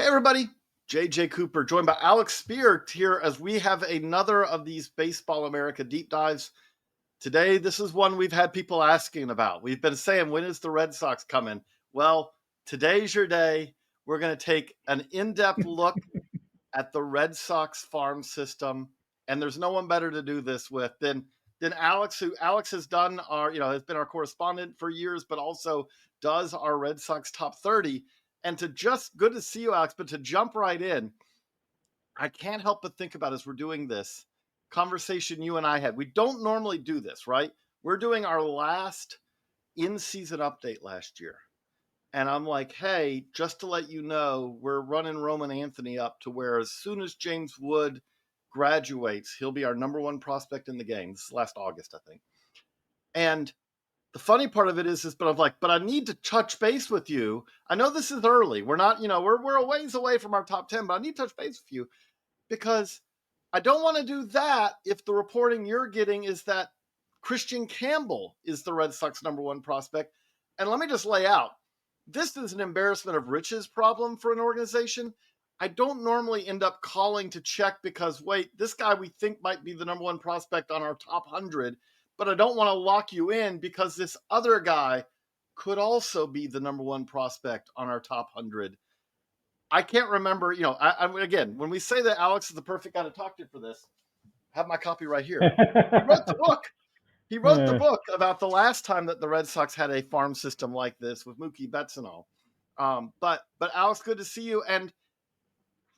everybody, JJ Cooper, joined by Alex Speier here as we have another of these Baseball America deep dives. Today, this is one we've had people asking about. We've been saying, when is the Red Sox coming? Well, today's your day. We're going to take an in-depth look at the Red Sox farm system, and there's no one better to do this with than Alex, who Alex has done has been our correspondent for years, but also does our Red Sox top 30. And good to see you, Alex, but to jump right in, I can't help but think about, as we're doing this conversation you and I had. We don't normally do this, right? We're doing our last in-season update last year. And I'm like, hey, just to let you know, we're running Roman Anthony up to where as soon as James Wood graduates, he'll be our number one prospect in the game. This is last August, I think. And the funny part of it is, but I'm like, but I need to touch base with you. I know this is early. We're not, we're a ways away from our top 10, but I need to touch base with you because I don't want to do that if the reporting you're getting is that Kristian Campbell is the Red Sox number one prospect. And let me just lay out, this is an embarrassment of riches problem for an organization. I don't normally end up calling to check because, wait, this guy we think might be the number one prospect on our top 100, but I don't want to lock you in because this other guy could also be the number one prospect on our top 100. I can't remember, again, when we say that Alex is the perfect guy to talk to for this, I have my copy right here. He wrote the book. He wrote the book about the last time that the Red Sox had a farm system like this with Mookie Betts and all. But Alex, good to see you. And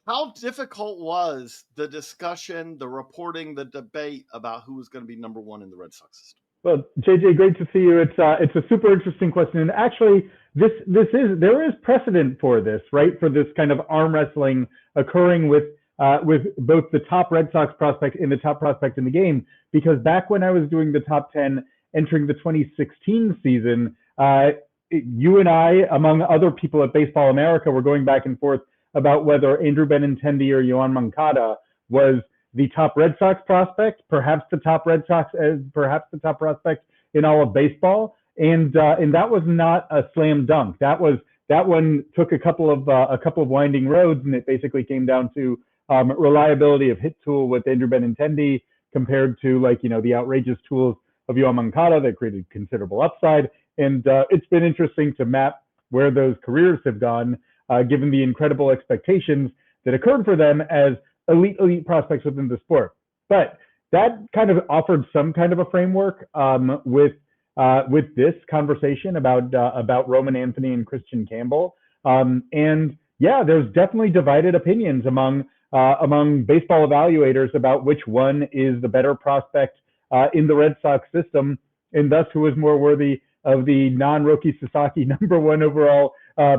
how difficult was the discussion, the reporting, the debate about who was going to be number one in the Red Sox system? Well, JJ, great to see you. It's a super interesting question, and actually, there is precedent for this, right? For this kind of arm wrestling occurring with both the top Red Sox prospect and the top prospect in the game. Because back when I was doing the top 10 entering the 2016 season, you and I, among other people at Baseball America, were going back and forth about whether Andrew Benintendi or Yoan Moncada was the top Red Sox prospect, perhaps the top prospect in all of baseball, and that was not a slam dunk. That one took a couple of winding roads, and it basically came down to reliability of hit tool with Andrew Benintendi compared to the outrageous tools of Yoan Moncada that created considerable upside. And it's been interesting to map where those careers have gone, given the incredible expectations that occurred for them as elite prospects within the sport. But that kind of offered some kind of a framework with this conversation about Roman Anthony and Kristian Campbell. And yeah, there's definitely divided opinions among baseball evaluators about which one is the better prospect in the Red Sox system, and thus who is more worthy of the non-Roki Sasaki number one overall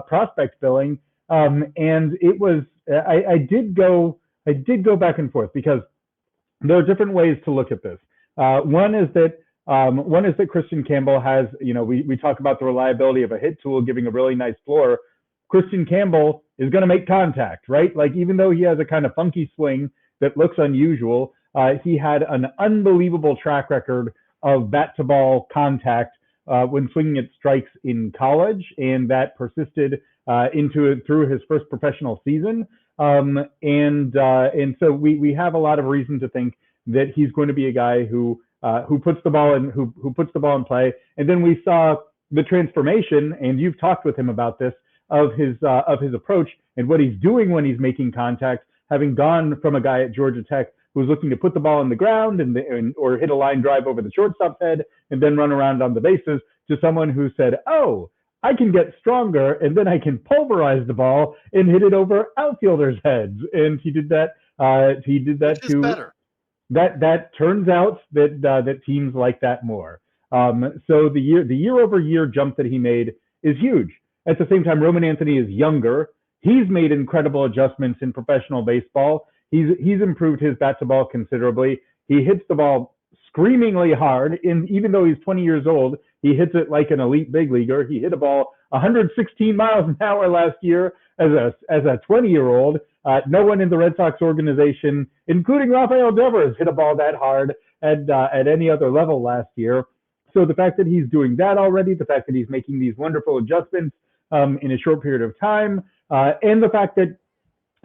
prospect billing. And it was I did go back and forth because there are different ways to look at this. One is that Kristian Campbell has, we talk about the reliability of a hit tool giving a really nice floor. Kristian Campbell is going to make contact, right? Like, even though he has a kind of funky swing that looks unusual, he had an unbelievable track record of bat to ball contact when swinging at strikes in college, and that persisted through his first professional season. And so we have a lot of reason to think that he's going to be a guy who puts the ball in play. And then we saw the transformation, and you've talked with him about this, of his approach and what he's doing when he's making contact, having gone from a guy at Georgia Tech who was looking to put the ball in the ground or hit a line drive over the shortstop's head and then run around on the bases, to someone who said, oh, I can get stronger and then I can pulverize the ball and hit it over outfielders' heads. And he did that. Which is better. That turns out that teams like that more. So the year over year jump that he made is huge. At the same time, Roman Anthony is younger. He's made incredible adjustments in professional baseball. He's improved his bat to ball considerably. He hits the ball screamingly hard. And even though he's 20 years old, he hits it like an elite big leaguer. He hit a ball 116 miles an hour last year as a 20-year-old. No one in the Red Sox organization, including Rafael Devers, hit a ball that hard at any other level last year. So the fact that he's doing that already, the fact that he's making these wonderful adjustments in a short period of time, and the fact that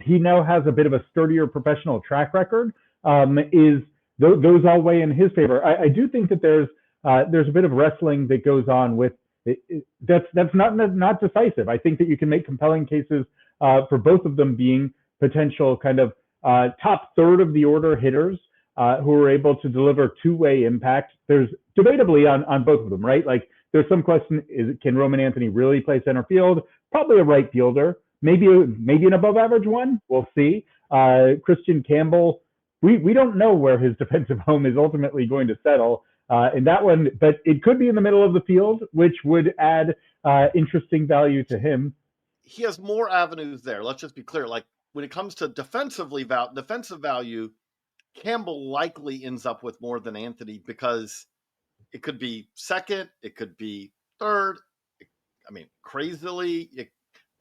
he now has a bit of a sturdier professional track record. Those all weigh in his favor. I do think that there's a bit of wrestling that goes on with that's not decisive. I think that you can make compelling cases for both of them being potential kind of top third of the order hitters who are able to deliver two-way impact. There's debatably on both of them, right? Like there's some question: can Roman Anthony really play center field? Probably a right fielder, maybe an above-average one. We'll see. Kristian Campbell, we don't know where his defensive home is ultimately going to settle in that one, but it could be in the middle of the field, which would add interesting value to him. He has more avenues there. Let's just be clear. Like when it comes to defensive value, Campbell likely ends up with more than Anthony because it could be second, it could be third. I mean, crazily,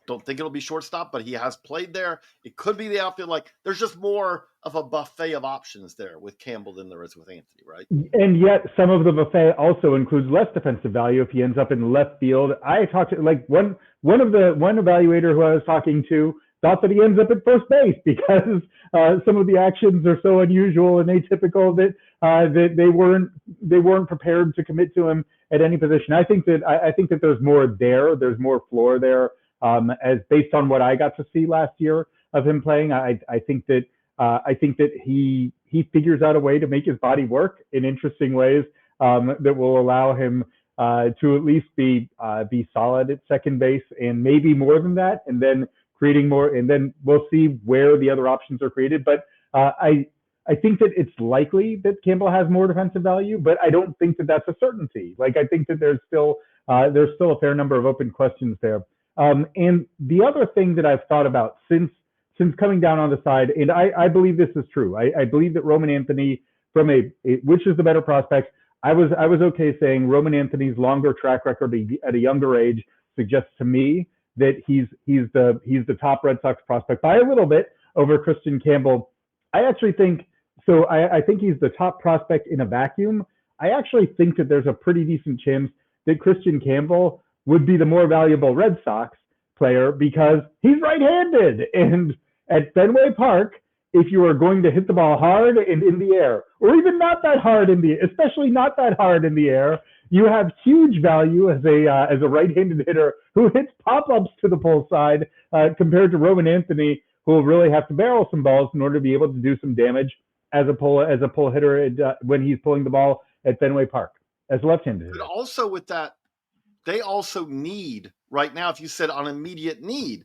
don't think it'll be shortstop, but he has played there. It could be the outfield. Like there's just more of a buffet of options there with Campbell than there is with Anthony, right? And yet some of the buffet also includes less defensive value if he ends up in left field. I talked to like one evaluator who I was talking to thought that he ends up at first base because some of the actions are so unusual and atypical that they weren't prepared to commit to him at any position. I think that there's more there. There's more floor there. As based on what I got to see last year of him playing, I think that he figures out a way to make his body work in interesting ways that will allow him to at least be solid at second base and maybe more than that, and then creating more, and then we'll see where the other options are created. But I think that it's likely that Campbell has more defensive value, but I don't think that that's a certainty. Like I think that there's still a fair number of open questions there. And the other thing that I've thought about since coming down on the side, and I believe this is true. I believe that Roman Anthony, which is the better prospect, I was okay saying Roman Anthony's longer track record at a younger age suggests to me that he's the top Red Sox prospect by a little bit over Kristian Campbell. I actually think so. I think he's the top prospect in a vacuum. I actually think that there's a pretty decent chance that Kristian Campbell would be the more valuable Red Sox player because he's right-handed. And at Fenway Park, if you are going to hit the ball hard and in the air, or even not that hard especially not that hard in the air, you have huge value as a right-handed hitter who hits pop-ups to the pull side compared to Roman Anthony, who will really have to barrel some balls in order to be able to do some damage as a pull hitter when he's pulling the ball at Fenway Park as a left-handed hitter. But also with that, they also need, right now, if you said on immediate need,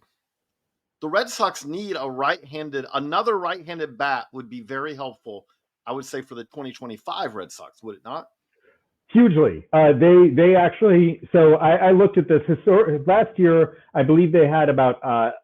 the Red Sox need another right-handed bat would be very helpful, I would say, for the 2025 Red Sox, would it not? Hugely. They actually, so I looked at this last year. I believe they had about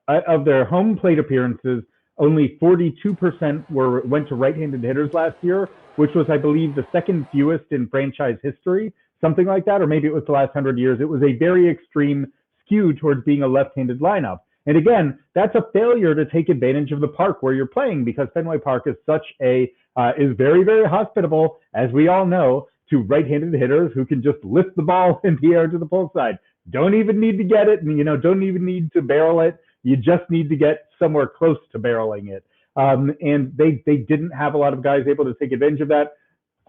of their home plate appearances, only 42% went to right-handed hitters last year, which was, I believe, the second fewest in franchise history, something like that, or maybe it was the last 100 years. It was a very extreme skew towards being a left-handed lineup. And again, that's a failure to take advantage of the park where you're playing, because Fenway Park is is very, very hospitable, as we all know, to right-handed hitters who can just lift the ball in the air to the pull side. Don't even need to get it, and don't even need to barrel it. You just need to get somewhere close to barreling it. And they didn't have a lot of guys able to take advantage of that.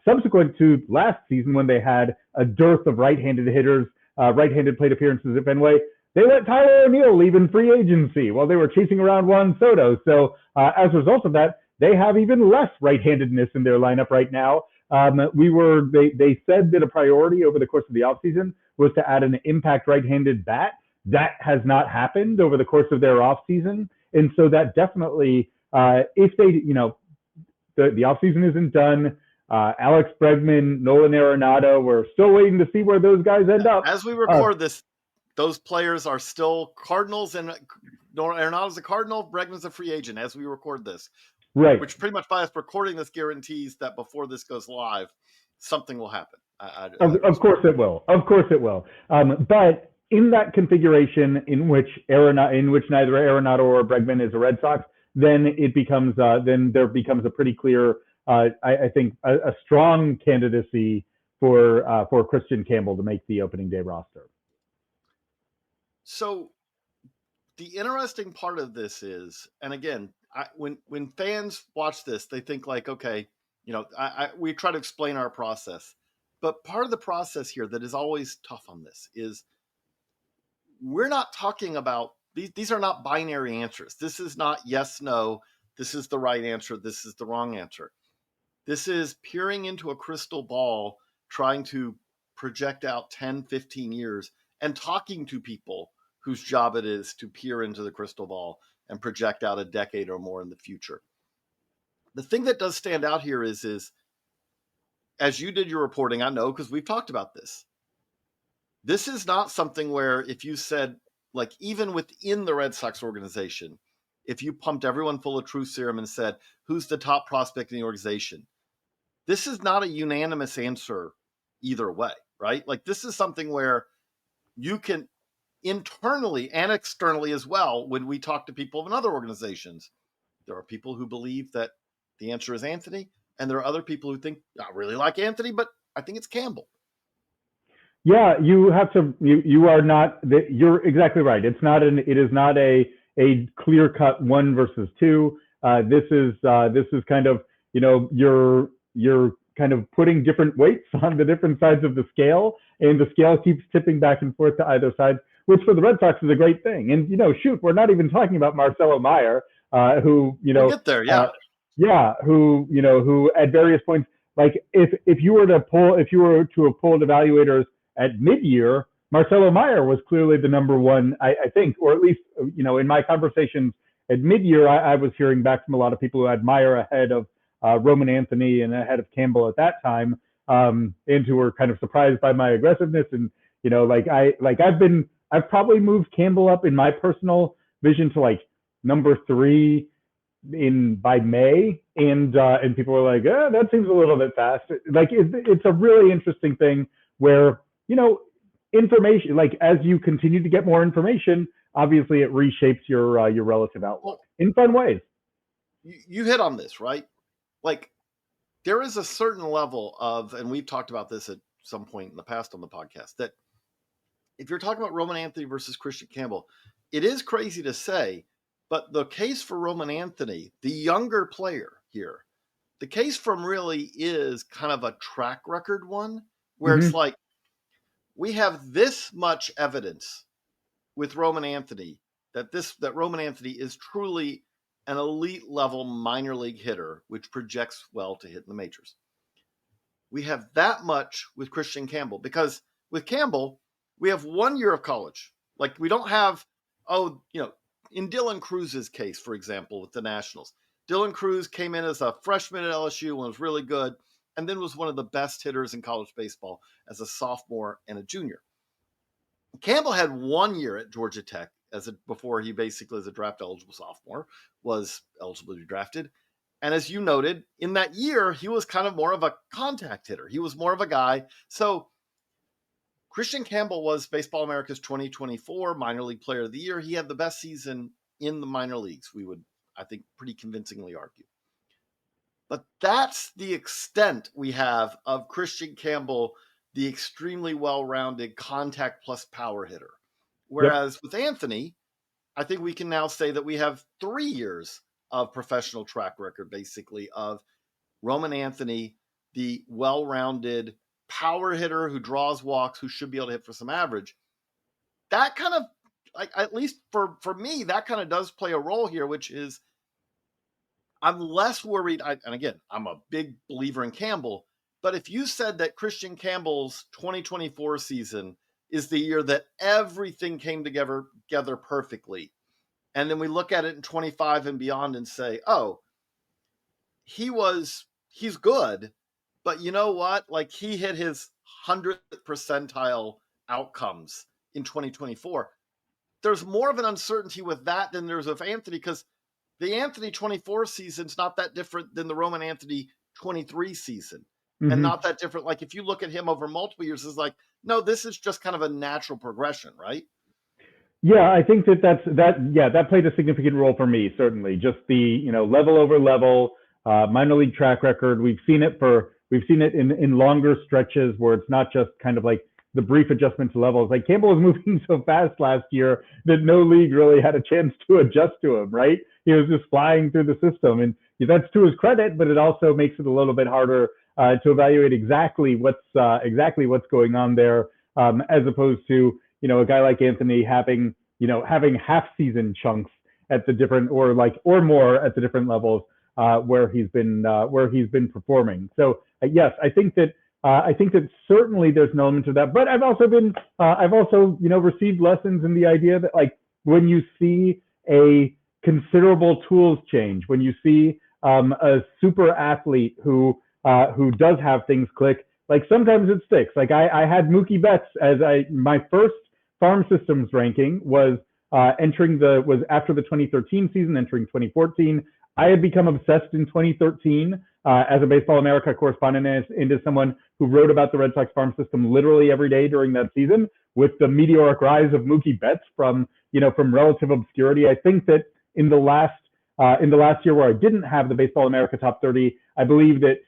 Subsequent to last season, when they had a dearth of right-handed hitters, right-handed plate appearances at Fenway, they let Tyler O'Neill leave in free agency while they were chasing around Juan Soto. So as a result of that, they have even less right-handedness in their lineup right now. They said that a priority over the course of the offseason was to add an impact right-handed bat. That has not happened over the course of their offseason. And so that definitely, if they, the offseason isn't done, Alex Bregman, Nolan Arenado, we're still waiting to see where those guys end up. As we record this, those players are still Cardinals, and Arenado's a Cardinal, Bregman's a free agent as we record this. Right. Which pretty much by us recording this guarantees that before this goes live, something will happen. Of course it will. Of course it will. But in that configuration in which neither Arenado or Bregman is a Red Sox, then there becomes a pretty clear, I think, a strong candidacy for Kristian Campbell to make the opening day roster. So the interesting part of this is, and again, when fans watch this, they think like, okay, we try to explain our process, but part of the process here that is always tough on this is we're not talking about these are not binary answers. This is not yes, no, this is the right answer, this is the wrong answer. This is peering into a crystal ball, trying to project out 10, 15 years and talking to people whose job it is to peer into the crystal ball and project out a decade or more in the future. The thing that does stand out here is as you did your reporting, I know because we've talked about this. This is not something where if you said, like, even within the Red Sox organization, if you pumped everyone full of truth serum and said, who's the top prospect in the organization? This is not a unanimous answer either way, right? Like, this is something where you can internally and externally as well, when we talk to people in other organizations, there are people who believe that the answer is Anthony, and there are other people who think, I really like Anthony, but I think it's Campbell. Yeah, you have to. You are not. You're exactly right. It is not a clear cut one versus two. This is kind of, you're kind of putting different weights on the different sides of the scale, and the scale keeps tipping back and forth to either side, which for the Red Sox is a great thing. And shoot, we're not even talking about Marcelo Mayer, who we'll get there, who at various points, like if you were to have polled evaluators at mid-year, Marcelo Mayer was clearly the number one, I think, or at least, in my conversations at mid-year, I was hearing back from a lot of people who had Mayer ahead of Roman Anthony and ahead of Campbell at that time, and who were kind of surprised by my aggressiveness. And, I've probably moved Campbell up in my personal vision to like number 3 by May, and people were like, that seems a little bit fast. Like, it's a really interesting thing where, information, like, as you continue to get more information, obviously it reshapes your relative outlook in fun ways. You hit on this, right? Like, there is a certain level of, and we've talked about this at some point in the past on the podcast, that if you're talking about Roman Anthony versus Kristian Campbell, it is crazy to say, but the case for Roman Anthony, the younger player here, the case for him really is kind of a track record one, where it's like, we have this much evidence with Roman Anthony that Roman Anthony is truly an elite level minor league hitter, which projects well to hit in the majors. We have that much with Kristian Campbell, because with Campbell, we have 1 year of college. Like, we don't have, in Dylan Cruz's case, for example, with the Nationals, Dylan Cruz came in as a freshman at LSU and was really good, and then was one of the best hitters in college baseball as a sophomore and a junior. Campbell had 1 year at Georgia Tech before he basically, as a draft eligible sophomore, was eligible to be drafted. And as you noted, in that year, he was kind of more of a contact hitter. He was more of a guy. So Kristian Campbell was Baseball America's 2024 Minor League Player of the Year. He had the best season in the minor leagues, we would, I think, pretty convincingly argue. But that's the extent we have of Kristian Campbell, the extremely well-rounded contact plus power hitter. Whereas with Anthony, I think we can now say that we have 3 years of professional track record, basically, of Roman Anthony, the well-rounded power hitter who draws walks, who should be able to hit for some average. That kind of, like, at least for me, that kind of does play a role here, which is, I'm less worried. And again, I'm a big believer in Campbell, but if you said that Kristian Campbell's 2024 season is the year that everything came together perfectly, and then we look at it in 25 and beyond and say, oh, he's good, but you know what? Like, he hit his 100th percentile outcomes in 2024. There's more of an uncertainty with that than there's with Anthony, because the Anthony 24 season's not that different than the Roman Anthony 23 season, and not that different. Like, if you look at him over multiple years, it's like, no, this is just kind of a natural progression, right? Yeah, I think that played a significant role for me, certainly. Just the, level over level, minor league track record. We've seen it in longer stretches where it's not just kind of like the brief adjustment to levels. Like Campbell was moving so fast last year that no league really had a chance to adjust to him, right? He was just flying through the system, and that's to his credit, but it also makes it a little bit harder to evaluate exactly what's going on there, as opposed to a guy like Anthony having half season chunks at the different or more at the different levels where he's been performing. So yes, I think that certainly there's an element of that. But I've also received lessons in the idea that like when you see a considerable tools change, when you see a super athlete who does have things click, like sometimes it sticks. Like I had Mookie Betts as my first farm systems ranking was after the 2013 season, entering 2014. I had become obsessed in 2013 as a Baseball America correspondent and into someone who wrote about the Red Sox farm system literally every day during that season, with the meteoric rise of Mookie Betts from relative obscurity. I think that in the last year where I didn't have the Baseball America top 30, I believe that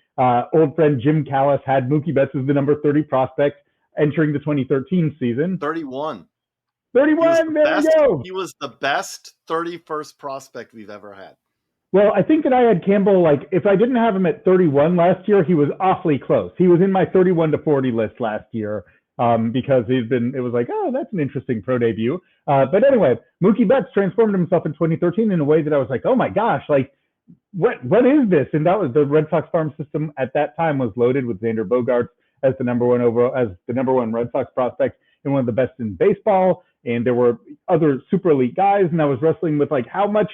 old friend Jim Callis had Mookie Betts as the number 30 prospect entering the 2013 season. 31. 31, there we go. He was the best 31st prospect we've ever had. Well, I think that I had Campbell, like, if I didn't have him at 31 last year, he was awfully close. He was in my 31 to 40 list last year because it was like, oh, that's an interesting pro debut. But anyway, Mookie Betts transformed himself in 2013 in a way that I was like, oh my gosh, like, what is this? And that was the Red Sox farm system at that time was loaded with Xander Bogaerts as the number one Red Sox prospect and one of the best in baseball. And there were other super elite guys, and I was wrestling with like how much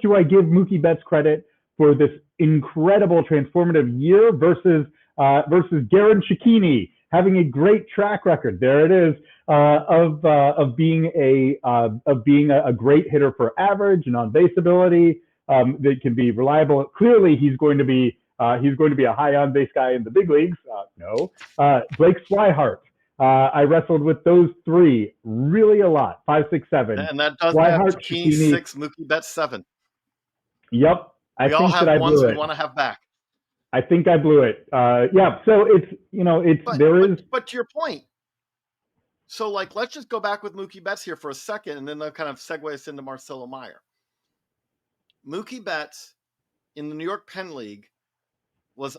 do I give Mookie Betts credit for this incredible transformative year versus Garen Cecchini having a great track record. There it is of being a great hitter for average and on base ability that can be reliable. Clearly, he's going to be a high on base guy in the big leagues. Blake Swihart. I wrestled with those three really a lot. 5, 6, 7. And that does have Cecchini 6, Mookie Betts 7. Yep. We all have ones we want to have back. I think I blew it. Yeah. So But to your point. So like, let's just go back with Mookie Betts here for a second, and then they'll kind of segue us into Marcelo Mayer. Mookie Betts in the New York Penn League was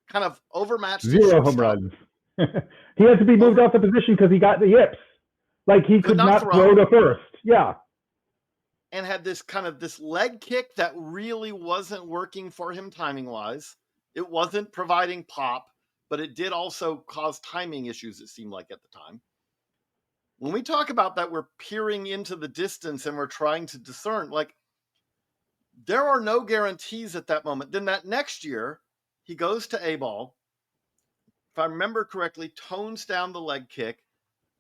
kind of overmatched. 0 home runs. He had to be moved off the position because he got the yips. Like he could not throw to first. Yeah. And had this leg kick that really wasn't working for him timing wise. It wasn't providing pop, but it did also cause timing issues, it seemed like at the time. When we talk about that, we're peering into the distance and we're trying to discern, like, there are no guarantees at that moment. Then that next year, he goes to A-ball. If I remember correctly, tones down the leg kick.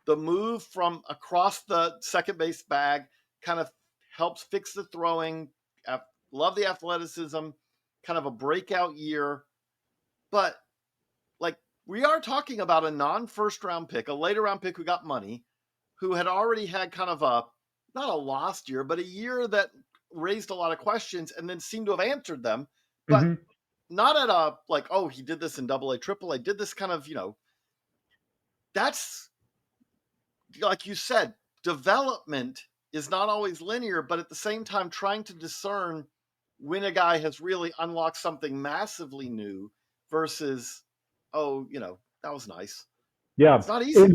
The move from across the second base bag kind of helps fix the throwing. Love the athleticism, kind of a breakout year. But like, we are talking about a non-first round pick, a later round pick who got money, who had already had kind of not a lost year, but a year that raised a lot of questions and then seemed to have answered them. But not at like, oh, he did this in AA, AAA, did this kind of, that's, like you said, development is not always linear, but at the same time, trying to discern when a guy has really unlocked something massively new versus, oh, that was nice. Yeah. It's not easy.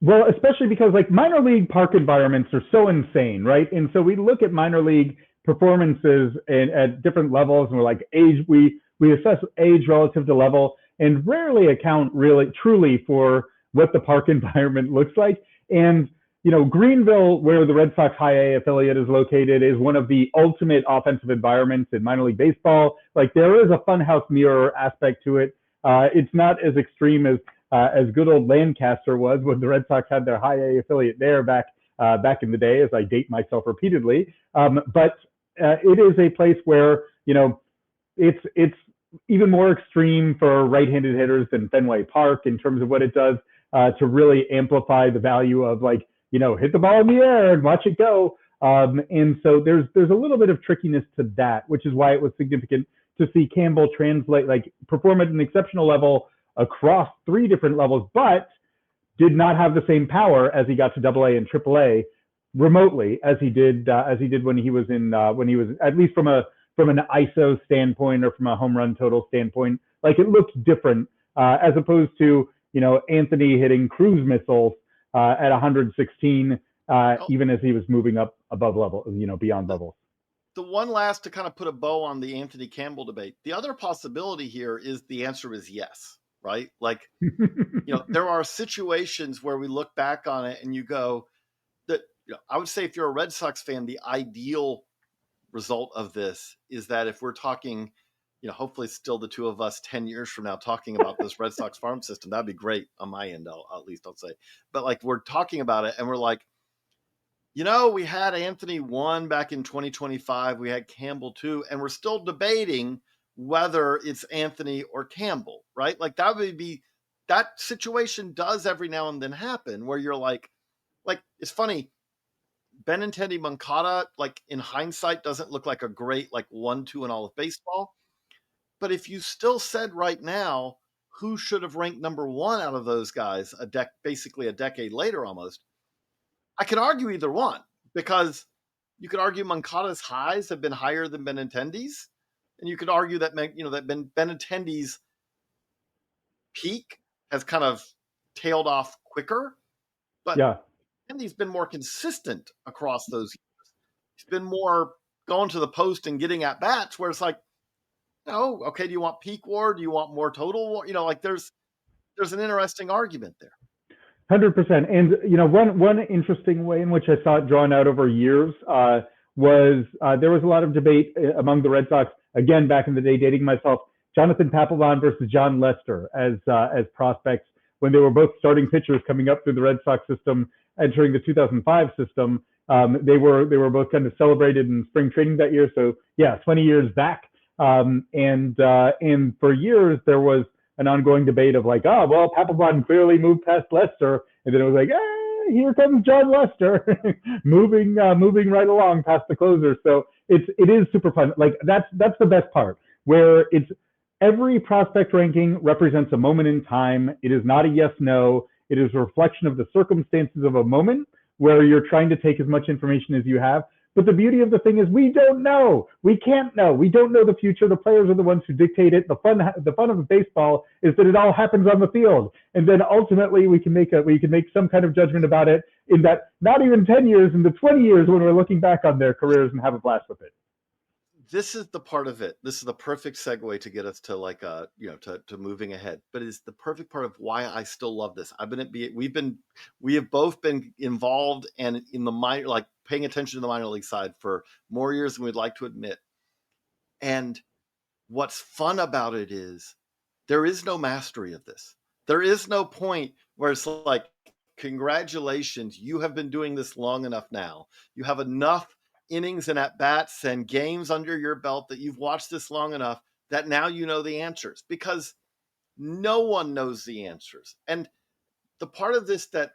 Well, especially because like minor league park environments are so insane, right? And so we look at minor league performances at different levels, and we're like, age, we assess age relative to level and rarely account really truly for what the park environment looks like. And, Greenville, where the Red Sox High A affiliate is located, is one of the ultimate offensive environments in minor league baseball. Like, there is a funhouse mirror aspect to it. It's not as extreme as good old Lancaster was when the Red Sox had their High A affiliate there back in the day, as I date myself repeatedly. But it is a place where, it's even more extreme for right-handed hitters than Fenway Park in terms of what it does to really amplify the value of, like, hit the ball in the air and watch it go. And so there's a little bit of trickiness to that, which is why it was significant to see Campbell perform at an exceptional level across 3 different levels, but did not have the same power as he got to Double A and Triple A remotely as he did when he was at least from an ISO standpoint or from a home run total standpoint. Like, it looked different as opposed to, Anthony hitting cruise missiles at 116, even as he was moving up above level, beyond levels. The one last to kind of put a bow on the Anthony Campbell debate, the other possibility here is the answer is yes, right? Like, there are situations where we look back on it and you go that, I would say if you're a Red Sox fan, the ideal result of this is that if we're talking, hopefully still the two of us 10 years from now talking about this Red Sox farm system, that'd be great on my end, at least I'll say. But like, we're talking about it and we're like, we had Anthony 1 back in 2025. We had Campbell 2, and we're still debating whether it's Anthony or Campbell, right? Like, that situation does every now and then happen where you're like, it's funny. Benintendi Moncada, like, in hindsight, doesn't look like a great, 1-2 in all of baseball. But if you still said right now, who should have ranked number 1 out of those guys basically a decade later almost, I can argue either one, because you could argue Moncada's highs have been higher than Benintendi's, and you could argue that Benintendi's peak has kind of tailed off quicker, but Benintendi's been more consistent across those years. He's been more going to the post and getting at bats, where it's like, okay, do you want peak WAR? Do you want more total WAR? There's an interesting argument there. 100%. And one interesting way in which I saw it drawn out over years was there was a lot of debate among the Red Sox, again back in the day, dating myself, Jonathan Papelbon versus John Lester as prospects when they were both starting pitchers coming up through the Red Sox system, entering the 2005 system. They were both kind of celebrated in spring training that year. So yeah, 20 years back. And for years there was an ongoing debate of like, Papelbon clearly moved past Lester, and then it was like, here comes John Lester, moving right along past the closer. So it is super fun. Like, that's the best part, where it's every prospect ranking represents a moment in time. It is not a yes no. It is a reflection of the circumstances of a moment where you're trying to take as much information as you have. But the beauty of the thing is we don't know. We can't know. We don't know the future. The players are the ones who dictate it. The fun of baseball is that it all happens on the field. And then ultimately we can make some kind of judgment about it in that not even 10 years, in the 20 years when we're looking back on their careers and have a blast with it. This is the part of it. This is the perfect segue to get us to to moving ahead. But it's the perfect part of why I still love this. We have both been involved and in the minor, paying attention to the minor league side for more years than we'd like to admit. And what's fun about it is there is no mastery of this. There is no point where it's like, congratulations, you have been doing this long enough now. You have enough innings and at bats and games under your belt that you've watched this long enough that now you know the answers, because no one knows the answers. And the part of this that,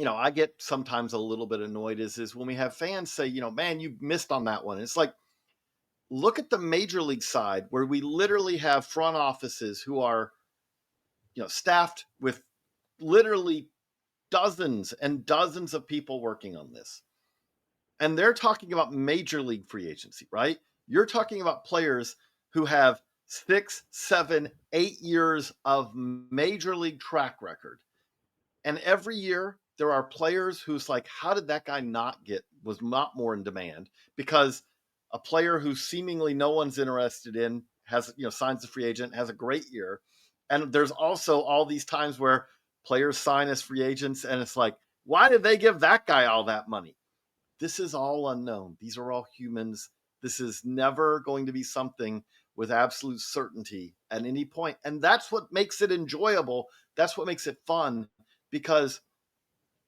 I get sometimes a little bit annoyed is when we have fans say, man, you missed on that one. It's like, look at the major league side where we literally have front offices who are, staffed with literally dozens and dozens of people working on this. And they're talking about major league free agency, right? You're talking about players who have 6, 7, 8 years of major league track record. And every year there are players who's like, how did that guy was not more in demand? Because a player who seemingly no one's interested in has, signs a free agent, has a great year. And there's also all these times where players sign as free agents and it's like, why did they give that guy all that money? This is all unknown. These are all humans. This is never going to be something with absolute certainty at any point. And that's what makes it enjoyable. That's what makes it fun, because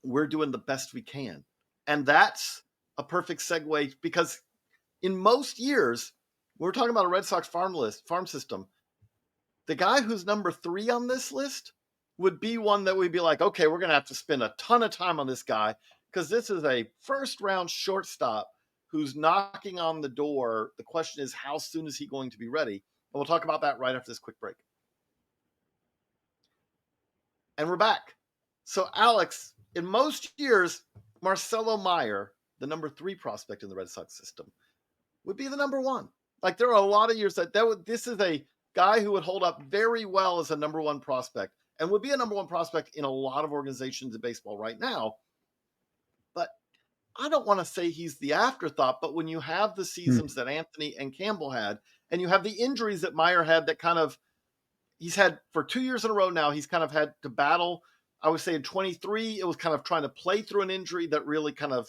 we're doing the best we can. And that's a perfect segue, because in most years, we're talking about a Red Sox farm system. The guy who's number 3 on this list would be one that we'd be like, okay, we're going to have to spend a ton of time on this guy, because this is a first round shortstop who's knocking on the door. The question is, how soon is he going to be ready? And we'll talk about that right after this quick break. And we're back. So, Alex, in most years, Marcelo Mayer, the number 3 prospect in the Red Sox system, would be the number 1. Like, there are a lot of years this is a guy who would hold up very well as a number 1 prospect and would be a number 1 prospect in a lot of organizations in baseball right now. But I don't want to say he's the afterthought, but when you have the Hmm. seasons that Anthony and Campbell had, and you have the injuries that Mayer had that kind of he's had for 2 years in a row now, he's kind of had to battle. I would say in 23, it was kind of trying to play through an injury that really kind of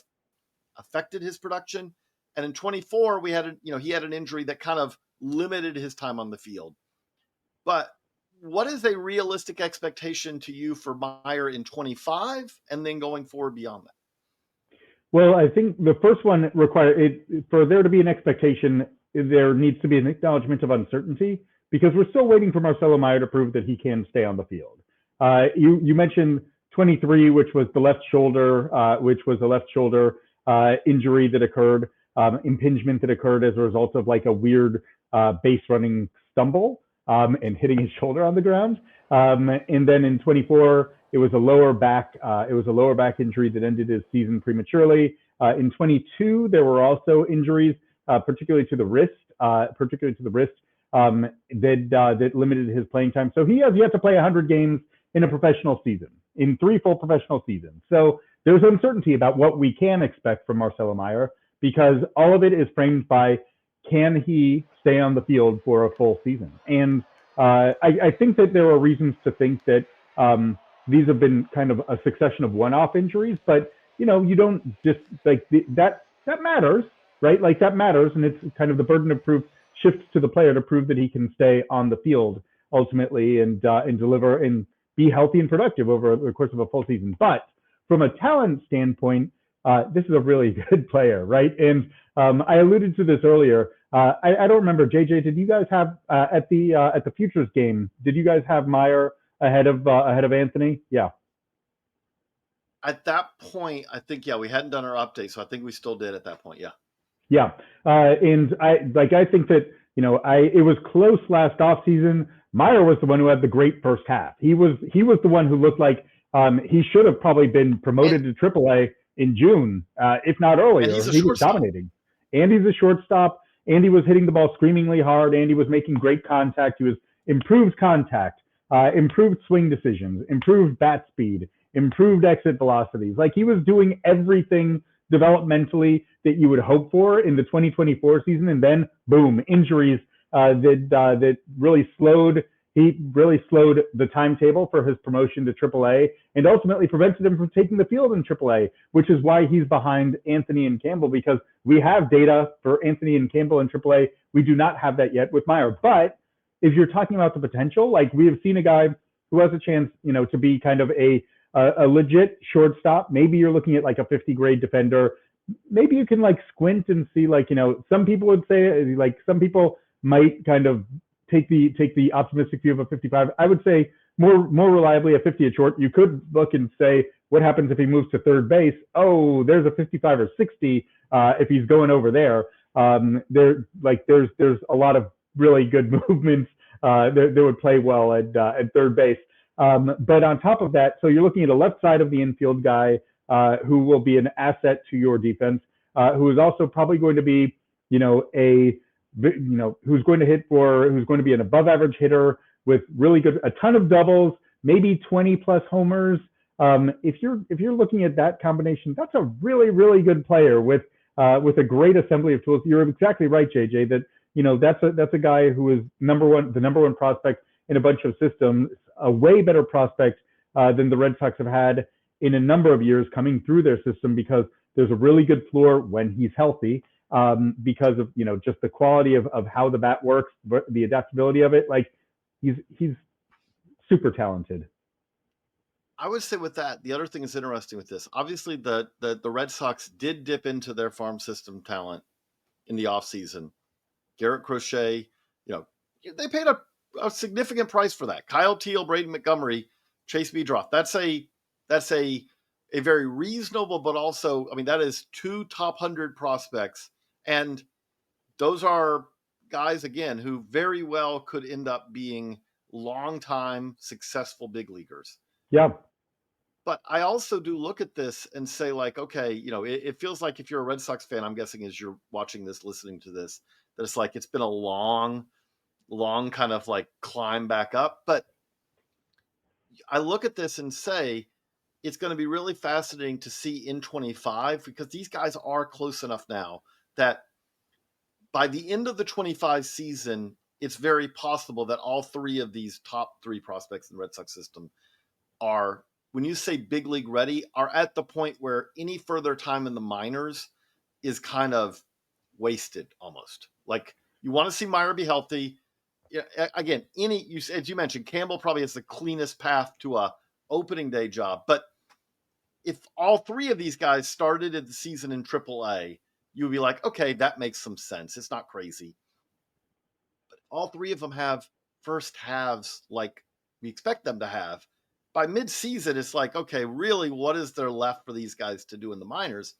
affected his production. And in 24, he had an injury that kind of limited his time on the field. But what is a realistic expectation to you for Mayer in 25 and then going forward beyond that? Well, I think the first one for there to be an expectation, there needs to be an acknowledgement of uncertainty because we're still waiting for Marcelo Mayer to prove that he can stay on the field. You mentioned 23, which was the left shoulder, injury that occurred, impingement that occurred as a result of like a weird base running stumble and hitting his shoulder on the ground. And then in 24, it was a lower back injury that ended his season prematurely. In 22, there were also injuries, particularly to the wrist, that limited his playing time. So he has yet to play 100 games in a professional season, in 3 full professional seasons. So there's uncertainty about what we can expect from Marcelo Mayer because all of it is framed by can he stay on the field for a full season? And I think that there are reasons to think that these have been kind of a succession of one-off injuries, but you don't just like that matters, right? Like that matters, and it's kind of the burden of proof shifts to the player to prove that he can stay on the field ultimately and deliver and be healthy and productive over the course of a full season. But from a talent standpoint, this is a really good player, right? And I alluded to this earlier. I don't remember, JJ. Did you guys have at the Futures game? Did you guys have Mayer ahead of Anthony? Yeah. At that point, I think we hadn't done our update, so I think we still did at that point. Yeah. Yeah, and I think that it was close last offseason. Mayer was the one who had the great first half. He was the one who looked like he should have probably been promoted to AAA in June, if not earlier. He was dominating. And he's a shortstop. And he was hitting the ball screamingly hard. And he was making great contact. He was improved contact, improved swing decisions, improved bat speed, improved exit velocities. Like he was doing everything developmentally that you would hope for in the 2024 season, and then boom, injuries that really slowed the timetable for his promotion to AAA, and ultimately prevented him from taking the field in AAA, which is why he's behind Anthony and Campbell, because we have data for Anthony and Campbell in AAA. We do not have that yet with Mayer. But if you're talking about the potential, like we have seen a guy who has a chance, to be kind of a legit shortstop. Maybe you're looking at like a 50 grade defender. Maybe you can like squint and see some people would say some people might kind of take the optimistic view of a 55. I would say more reliably a 50 at short. You could look and say what happens if he moves to third base. Oh, there's a 55 or 60 if he's going over there. There's a lot of really good movements that would play well at third base. But on top of that, so you're looking at a left side of the infield guy who will be an asset to your defense, who is also probably going to be, who's going to be an above average hitter with a ton of doubles, maybe 20 plus homers. If you're looking at that combination, that's a really, really good player with a great assembly of tools. You're exactly right, JJ, that that's a guy who is the number one prospect in a bunch of systems, a way better prospect than the Red Sox have had in a number of years coming through their system, because there's a really good floor when he's healthy, because of just the quality of how the bat works, the adaptability of it. Like he's super talented. I would say with that, the other thing is interesting with this. Obviously, the Red Sox did dip into their farm system talent in the offseason. Garrett Crochet, they paid a significant price for that. Kyle Teal, Braden Montgomery, Chase Beedroff. That's a very reasonable, but also, that is 2 top 100 prospects. And those are guys, again, who very well could end up being long-time successful big leaguers. Yeah. But I also do look at this and say, like, okay, it feels like if you're a Red Sox fan, I'm guessing as you're watching this, listening to this, that it's like it's been a long, long kind of like climb back up. But I look at this and say it's going to be really fascinating to see in 25 because these guys are close enough now that by the end of the 25 season, it's very possible that all three of these top three prospects in the Red Sox system are, when you say big league ready, are at the point where any further time in the minors is kind of wasted almost. Like you want to see Meyer be healthy. Yeah, again, as you mentioned, Campbell probably has the cleanest path to a opening day job. But if all three of these guys started at the season in AAA, you would be like, okay, that makes some sense. It's not crazy. But all three of them have first halves like we expect them to have. By mid-season, it's like, okay, really, what is there left for these guys to do in the minors?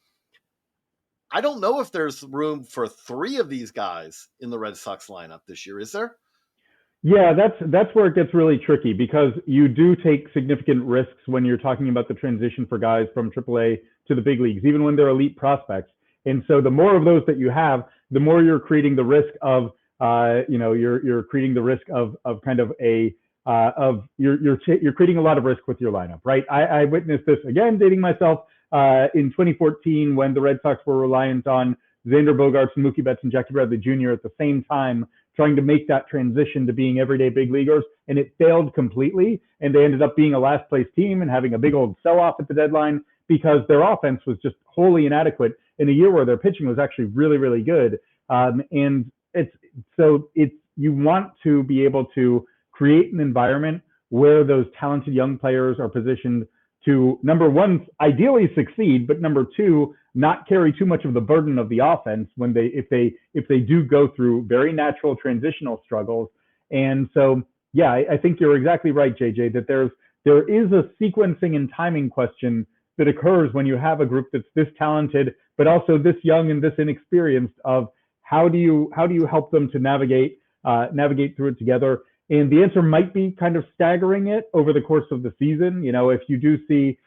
I don't know if there's room for three of these guys in the Red Sox lineup this year. Is there? Yeah, that's where it gets really tricky because you do take significant risks when you're talking about the transition for guys from AAA to the big leagues, even when they're elite prospects. And so the more of those that you have, the more you're creating the risk of, you're creating the risk of kind of a you're creating a lot of risk with your lineup, right? I witnessed this again, dating myself, in 2014 when the Red Sox were reliant on Xander Bogaerts and Mookie Betts and Jackie Bradley Jr. at the same time, trying to make that transition to being everyday big leaguers, and it failed completely. And they ended up being a last place team and having a big old sell-off at the deadline because their offense was just wholly inadequate in a year where their pitching was actually really, really good. And you want to be able to create an environment where those talented young players are positioned to, number one, ideally succeed, but number two, not carry too much of the burden of the offense when if they do go through very natural transitional struggles. And so, yeah, I think you're exactly right, JJ, that there is a sequencing and timing question that occurs when you have a group that's this talented, but also this young and this inexperienced. Of how do you help them to navigate through it together? And the answer might be kind of staggering it over the course of the season. If you do see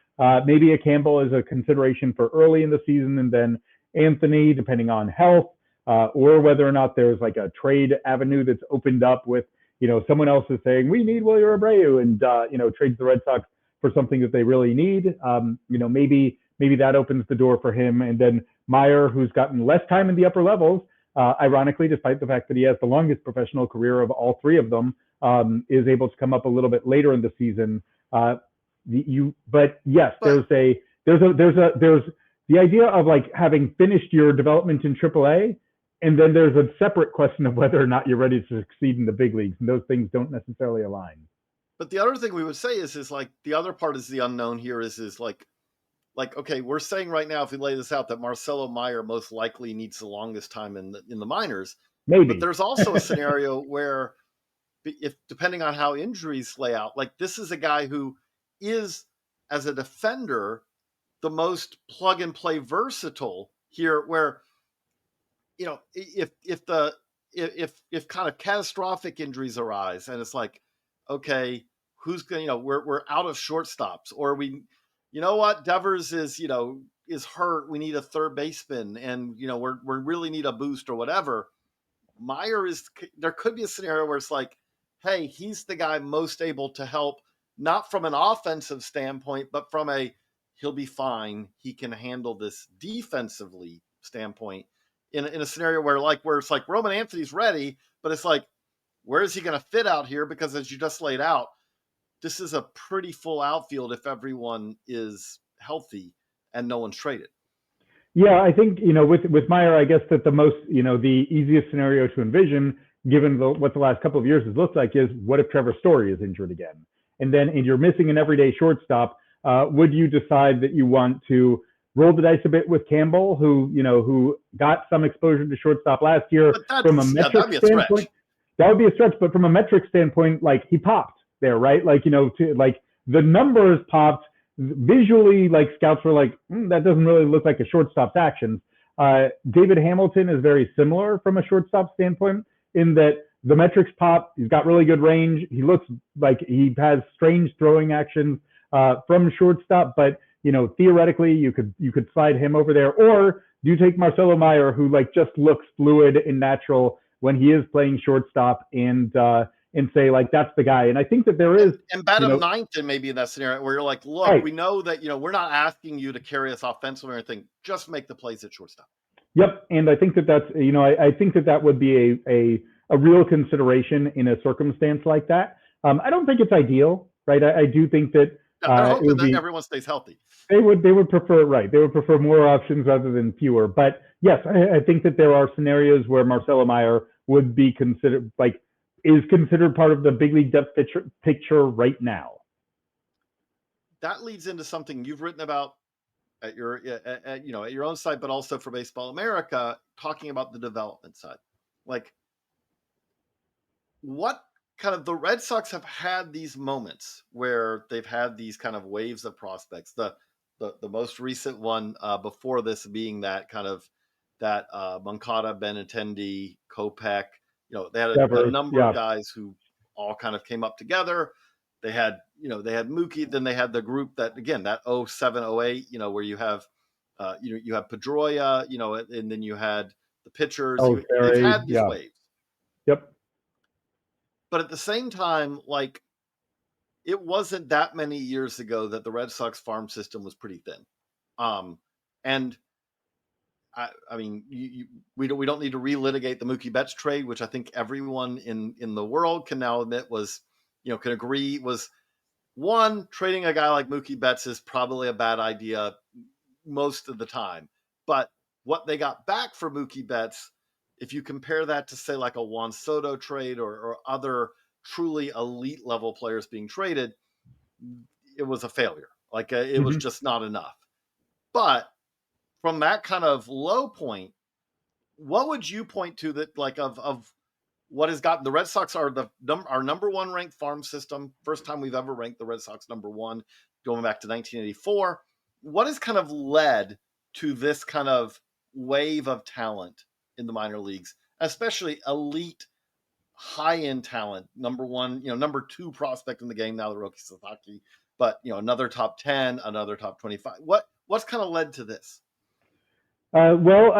maybe a Campbell as a consideration for early in the season, and then Anthony, depending on health, or whether or not there's like a trade avenue that's opened up with, someone else is saying, we need Wilyer Abreu, and, trades the Red Sox for something that they really need. Maybe that opens the door for him. And then Meyer, who's gotten less time in the upper levels, ironically, despite the fact that he has the longest professional career of all three of them, is able to come up a little bit later in the season. But yes, there's the idea of like having finished your development in AAA, and then there's a separate question of whether or not you're ready to succeed in the big leagues, and those things don't necessarily align. But the other thing we would say is like the other part is the unknown here is like okay, we're saying right now, if we lay this out, that Marcelo Mayer most likely needs the longest time in the minors. Maybe. But there's also a scenario where, if depending on how injuries lay out, like this is a guy who is, as a defender, the most plug and play versatile here, where if kind of catastrophic injuries arise, and it's like, okay, who's going, we're out of shortstops, or Devers is hurt, we need a third baseman, and we really need a boost or whatever. Meyer there could be a scenario where it's like, hey, he's the guy most able to help, not from an offensive standpoint, but from he'll be fine, he can handle this defensively standpoint, in a scenario where it's like Roman Anthony's ready, but it's like, where is he going to fit out here? Because as you just laid out, this is a pretty full outfield if everyone is healthy and no one's traded. Yeah, I think, with Meyer, I guess that the most, the easiest scenario to envision, given what the last couple of years has looked like, is what if Trevor Story is injured again? And you're missing an everyday shortstop. Would you decide that you want to roll the dice a bit with Campbell, who got some exposure to shortstop last year? From a metric standpoint, that would be a stretch. But from a metric standpoint, like, he popped there, right? Like, the numbers popped. Visually, like, scouts were like, that doesn't really look like a shortstop's actions. David Hamilton is very similar from a shortstop standpoint in that the metrics pop. He's got really good range. He looks like he has strange throwing actions. from shortstop, but theoretically you could slide him over there, or do you take Marcelo Mayer, who like just looks fluid and natural when he is playing shortstop, and say like that's the guy. And I think that there is and bat him ninth, and maybe in that scenario where you're like, look, right. We know that we're not asking you to carry us offensively or anything. Just make the plays at shortstop. Yep, and I think that that's I think that would be a real consideration in a circumstance like that. I don't think it's ideal, right? I do think that they're hoping that everyone stays healthy. They would prefer, right? They would prefer more options rather than fewer. But yes, I think that there are scenarios where Marcelo Mayer would be considered, like, is considered part of the big league depth picture right now. That leads into something you've written about at your own site, but also for Baseball America, talking about the development side. Like, what kind of, the Red Sox have had these moments where they've had these kind of waves of prospects. The most recent one before this being that kind of that Moncada, Benintendi, Kopech. They had a number of guys who all kind of came up together. They had Mookie, then they had the group that, again, that 07, 08, where you have you have Pedroia, and then you had the pitchers. They've had these waves. Yep. But at the same time, like, it wasn't that many years ago that the Red Sox farm system was pretty thin. And I mean, we don't need to relitigate the Mookie Betts trade, which I think everyone in the world can now admit was, can agree was, one, trading a guy like Mookie Betts is probably a bad idea most of the time. But what they got back for Mookie Betts, if you compare that to, say, like a Juan Soto trade or other truly elite level players being traded, it was a failure. Like, it was just not enough. But from that kind of low point, what would you point to that, like, of what has gotten the Red Sox are our number one ranked farm system? First time we've ever ranked the Red Sox number one, going back to 1984. What has kind of led to this kind of wave of talent in the minor leagues, especially elite, high-end talent? Number one, number two prospect in the game now, the Roki Sasaki, but another top 10, another top 25. What's kind of led to this? Well,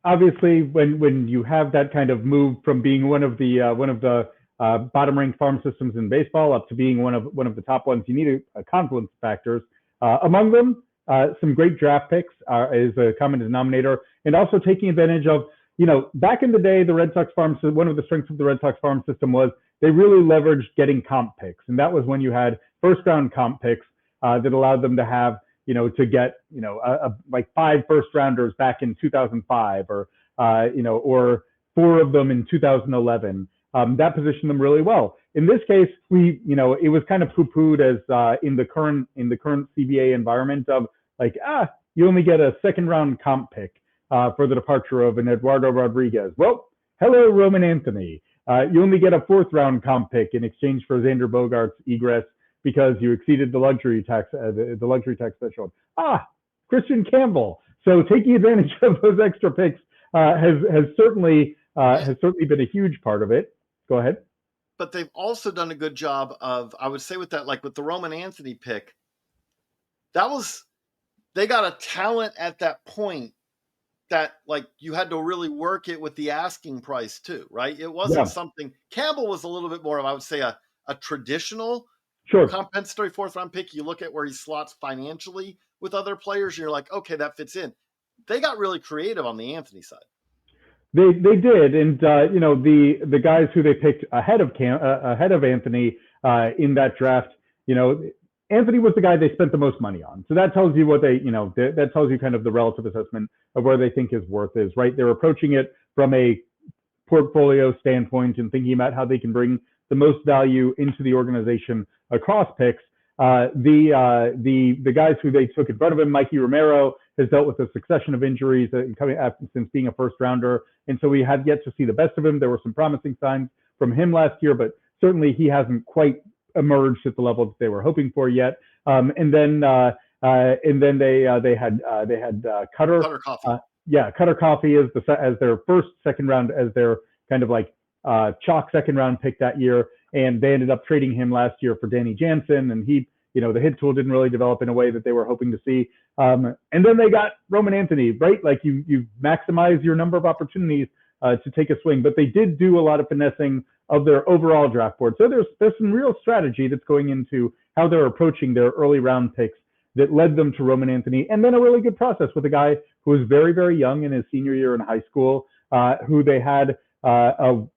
obviously, when you have that kind of move from being one of the bottom-ranked farm systems in baseball up to being one of the top ones, you need a confluence of factors. Among them, some great draft picks is a common denominator, and also taking advantage of, back in the day, the Red Sox farm system, one of the strengths of the Red Sox farm system was they really leveraged getting comp picks, and that was when you had first-round comp picks that allowed them to have, to get, like 5 first-rounders back in 2005, or or 4 of them in 2011. That positioned them really well. In this case, it was kind of poo-pooed as in the current CBA environment of like, you only get a second-round comp pick for the departure of an Eduardo Rodriguez. Well, hello, Roman Anthony. You only get a 4th-round comp pick in exchange for Xander Bogaerts' egress because you exceeded the luxury tax threshold. Kristian Campbell. So taking advantage of those extra picks has certainly been a huge part of it. Go ahead. But they've also done a good job of, I would say, with that, like with the Roman Anthony pick, they got a talent at that point that, like, you had to really work it with the asking price too, right? It wasn't something. Campbell was a little bit more of, I would say, a traditional compensatory 4th-round pick. You look at where he slots financially with other players, and you're like, okay, that fits in. They got really creative on the Anthony side. They did, and the guys who they picked ahead of Anthony in that draft, Anthony was the guy they spent the most money on. So that tells you that tells you kind of the relative assessment of where they think his worth is, right? They're approaching it from a portfolio standpoint and thinking about how they can bring the most value into the organization across picks. The guys who they took in front of him, Mikey Romero, has dealt with a succession of injuries coming after, since being a first-rounder, and so we have yet to see the best of him. There were some promising signs from him last year, but certainly he hasn't quite emerged at the level that they were hoping for yet. And then they had Cutter Coffee. Cutter Coffee as their second round, as their kind of like chalk second round pick that year, and they ended up trading him last year for Danny Jansen, and he the hit tool didn't really develop in a way that they were hoping to see. And then they got Roman Anthony, right? Like you maximize your number of opportunities to take a swing, but they did do a lot of finessing of their overall draft board. So there's some real strategy that's going into how they're approaching their early round picks that led them to Roman Anthony, and then a really good process with a guy who was very, very young in his senior year in high school, who they had an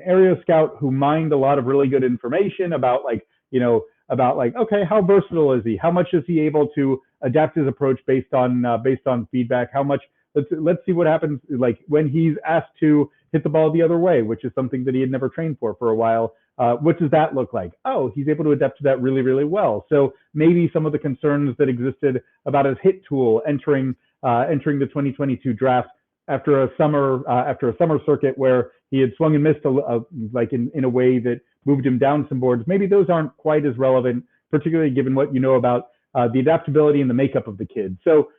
area scout who mined a lot of really good information about okay, how versatile is he? How much is he able to adapt his approach based on feedback? How much? Let's see what happens like when he's asked to hit the ball the other way, which is something that he had never trained for a while. What does that look like? Oh, he's able to adapt to that really, really well. So maybe some of the concerns that existed about his hit tool entering the 2022 draft after a summer circuit where he had swung and missed in a way that moved him down some boards, maybe those aren't quite as relevant, particularly given what you know about the adaptability and the makeup of the kid. So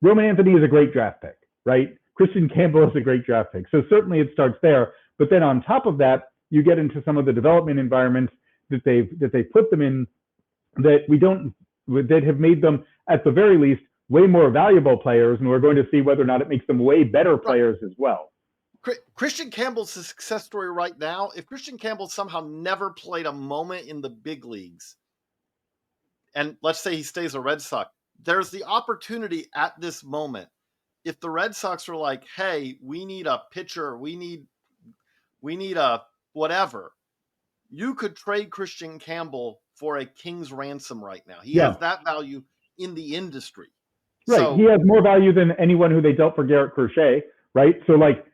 Roman Anthony is a great draft pick, right? Kristian Campbell is a great draft pick. So certainly it starts there. But then on top of that, you get into some of the development environments that they've put them in that have made them, at the very least, way more valuable players. And we're going to see whether or not it makes them way better players as well. Kristian Campbell's a success story right now. If Kristian Campbell somehow never played a moment in the big leagues, and let's say he stays a Red Sox, there's the opportunity at this moment. If the Red Sox are like, hey, we need a pitcher, we need a whatever, you could trade Kristian Campbell for a king's ransom right now. He has that value in the industry. Right. So, he has more value than anyone who they dealt for Garrett Crochet, right? So like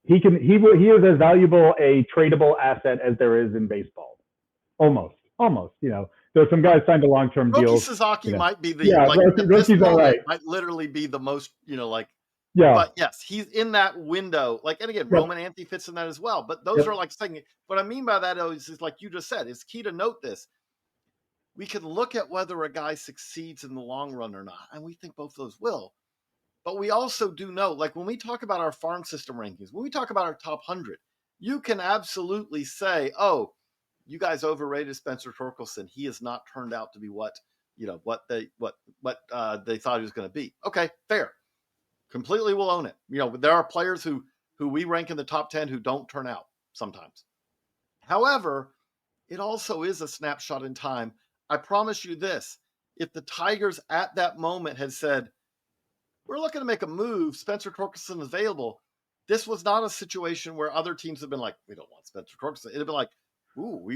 he is as valuable a tradable asset as there is in baseball. Almost. There's some guys signed a long-term deal. Sasaki might be Rocky's all right. Might literally be the most, Yeah. But yes, he's in that window. And again, Roman Anthony fits in that as well. But those are like saying, what I mean by that is like you just said, it's key to note this. We can look at whether a guy succeeds in the long run or not. And we think both of those will. But we also do know, like when we talk about our farm system rankings, when we talk about our top 100, you can absolutely say, oh, you guys overrated Spencer Torkelson. He has not turned out to be what they thought he was going to be. Okay, fair. Completely will own it. There are players who we rank in the top 10 who don't turn out sometimes. However, it also is a snapshot in time. I promise you this, if the Tigers at that moment had said, we're looking to make a move, Spencer Torkelson is available, this was not a situation where other teams have been like, we don't want Spencer Torkelson. It'd have been like, ooh,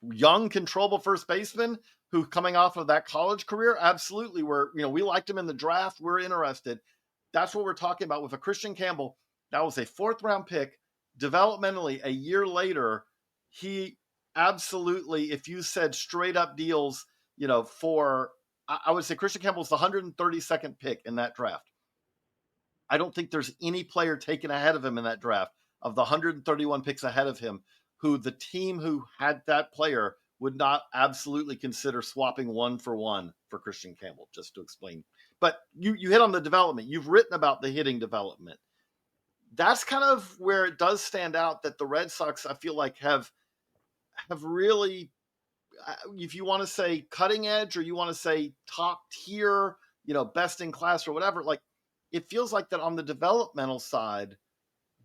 young, controllable first baseman who coming off of that college career, absolutely. We liked him in the draft. We're interested. That's what we're talking about with a Kristian Campbell. That was a 4th round pick. Developmentally, a year later, he absolutely, if you said straight up deals, I would say Kristian Campbell's the 132nd pick in that draft. I don't think there's any player taken ahead of him in that draft of the 131 picks ahead of him who the team who had that player would not absolutely consider swapping 1 for 1 for Kristian Campbell, just to explain. But you hit on the development. You've written about the hitting development. That's kind of where it does stand out that the Red Sox, I feel like, have really, if you want to say cutting edge or you want to say top tier, best in class or whatever, like it feels like that on the developmental side,